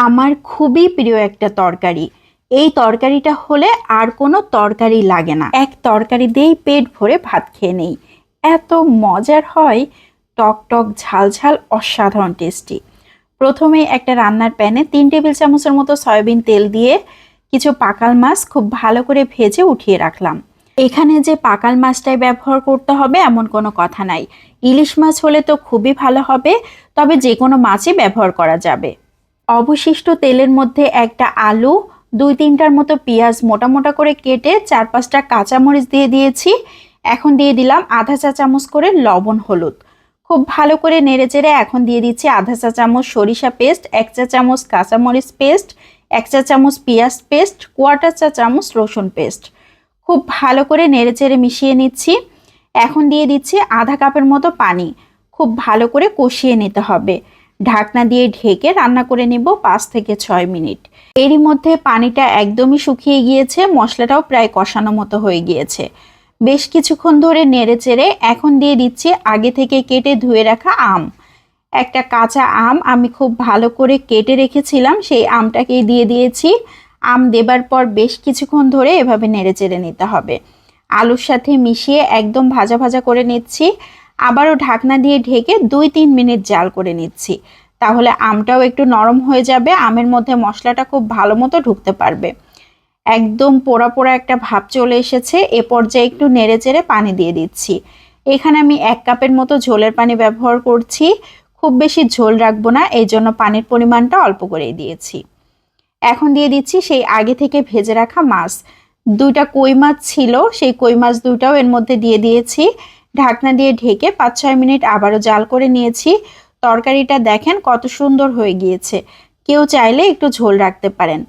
আমার খুবই প্রিয় একটা তরকারি। এই তরকারিটা হলে আর কোনো তরকারি লাগে না, এক তরকারি দিয়েই পেট ভরে ভাত খেয়ে নেই। এত মজার হয়, টক টক ঝাল ঝাল, অসাধারণ টেস্টি। প্রথমে একটা রান্নার প্যানে 3 টেবিল চামচের মতো সয়াবিন তেল দিয়ে কিছু পাকাল মাছ খুব ভালো করে ভেজে উঠিয়ে রাখলাম। এখানে যে পাকাল মাছটাই ব্যবহার করতে হবে এমন কোনো কথা নাই। ইলিশ মাছ হলে তো খুবই ভালো হবে, তবে যে কোনো মাছই ব্যবহার করা যাবে। অবশিষ্ট তেলের মধ্যে একটা আলু, 2-3টার মতো পেঁয়াজ মোটা মোটা করে কেটে 4-5টা কাঁচামরিচ দিয়ে দিয়েছি। এখন দিয়ে দিলাম আধা চা চামচ করে লবণ হলুদ। খুব ভালো করে নেড়েচেড়ে এখন দিয়ে দিচ্ছি আধা চা চামচ সরিষা পেস্ট, 1 চা চামচ কাঁচামরিচ পেস্ট, 1 চা চামচ পেঁয়াজ পেস্ট, 1/4 চা চামচ রসুন পেস্ট। খুব ভালো করে নেড়েচেড়ে মিশিয়ে নিচ্ছি। এখন দিয়ে দিচ্ছি আধা কাপের মতো পানি। খুব ভালো করে কষিয়ে নিতে হবে। ঢাকনা দিয়ে ঢেকে রান্না করে নেব 5 থেকে 6 মিনিট। এরই মধ্যে পানিটা একদমই শুকিয়ে গিয়েছে, মশলাটাও প্রায় কষানো মতো হয়ে গিয়েছে। বেশ কিছুক্ষণ ধরে নেড়েচেড়ে এখন দিয়ে দিচ্ছি আগে থেকে কেটে ধুয়ে রাখা আম। একটা কাঁচা আম আমি খুব ভালো করে কেটে রেখেছিলাম, সেই আমটাকেই দিয়ে দিয়েছি। আম দেবার পর বেশ কিছুক্ষণ ধরে এভাবে নেড়েচেড়ে নিতে হবে। আলুর সাথে মিশিয়ে একদম ভাজা ভাজা করে নিচ্ছি। আবারও ঢাকনা দিয়ে ঢেকে 2-3 মিনিট জাল করে নিচ্ছি। তাহলে আমটাও একটু নরম হয়ে যাবে, আমের মধ্যে মশলাটা খুব ভালো মতো ঢুকতে পারবে। একদম পোড়া পোড়া একটা ভাব চলে এসেছে। এ পর্যায়ে একটু নেড়েচেড়ে পানি দিয়ে দিচ্ছি। এখানে আমি 1 কাপের মতো ঝোলের পানি ব্যবহার করছি। খুব বেশি ঝোল রাখবো না, এই জন্য পানির পরিমাণটা অল্প করেই দিয়েছি। এখন দিয়ে দিচ্ছি সেই আগে থেকে ভেজে রাখা মাছ। 2টা কই মাছ ছিল, সেই কই মাছ 2টাও এর মধ্যে দিয়ে দিয়েছি। ঢাকনা দিয়ে ঢেকে 5-6 মিনিট আবারও জাল করে নিয়েছি। তরকারিটা দেখেন কত সুন্দর হয়ে গিয়েছে। কেউ চাইলে একটু ঝোল রাখতে পারেন।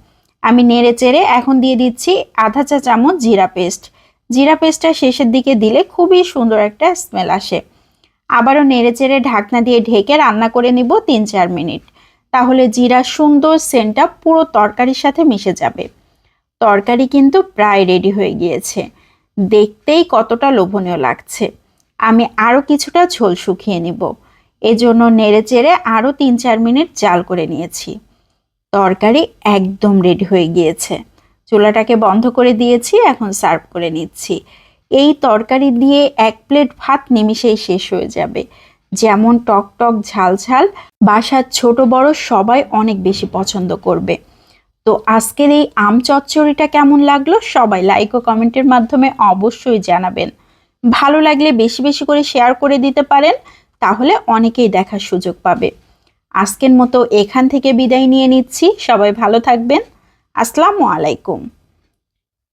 আমি নেড়ে চেড়ে এখন দিয়ে দিচ্ছি আধা চা চামচ জিরা পেস্ট। জিরা পেস্টটা শেষের দিকে দিলে খুবই সুন্দর একটা স্মেল আসে। আবারও নেড়ে চেড়ে ঢাকনা দিয়ে ঢেকে রান্না করে নিব 3-4 মিনিট। তাহলে জিরার সুন্দর সেন্টটা পুরো তরকারির সাথে মিশে যাবে। তরকারি কিন্তু প্রায় রেডি হয়ে গিয়েছে। দেখতেই কতটা লোভনীয় লাগছে। আমি আরও কিছুটা ঝোল শুকিয়ে নিব, এজন্য নেড়েচেড়ে আরও 3-4 মিনিট জাল করে নিয়েছি। তরকারি একদম রেডি হয়ে গিয়েছে। চুলাটাকে বন্ধ করে দিয়েছি, এখন সার্ভ করে নিচ্ছি। এই তরকারি দিয়ে 1 প্লেট ভাত নিমিষেই শেষ হয়ে যাবে। যেমন টক টক ঝাল ঝাল, বাসার ছোট বড় সবাই অনেক বেশি পছন্দ করবে। তো আজকের এই আম চচ্চড়িটা কেমন লাগলো সবাই লাইক ও কমেন্টের মাধ্যমে অবশ্যই জানাবেন। ভালো লাগলে বেশি বেশি করে শেয়ার করে দিতে পারেন, তাহলে অনেকেই দেখার সুযোগ পাবে। আজকের মতো এখান থেকে বিদায় নিয়ে নিচ্ছি। সবাই ভালো থাকবেন। আসসালামু আলাইকুম।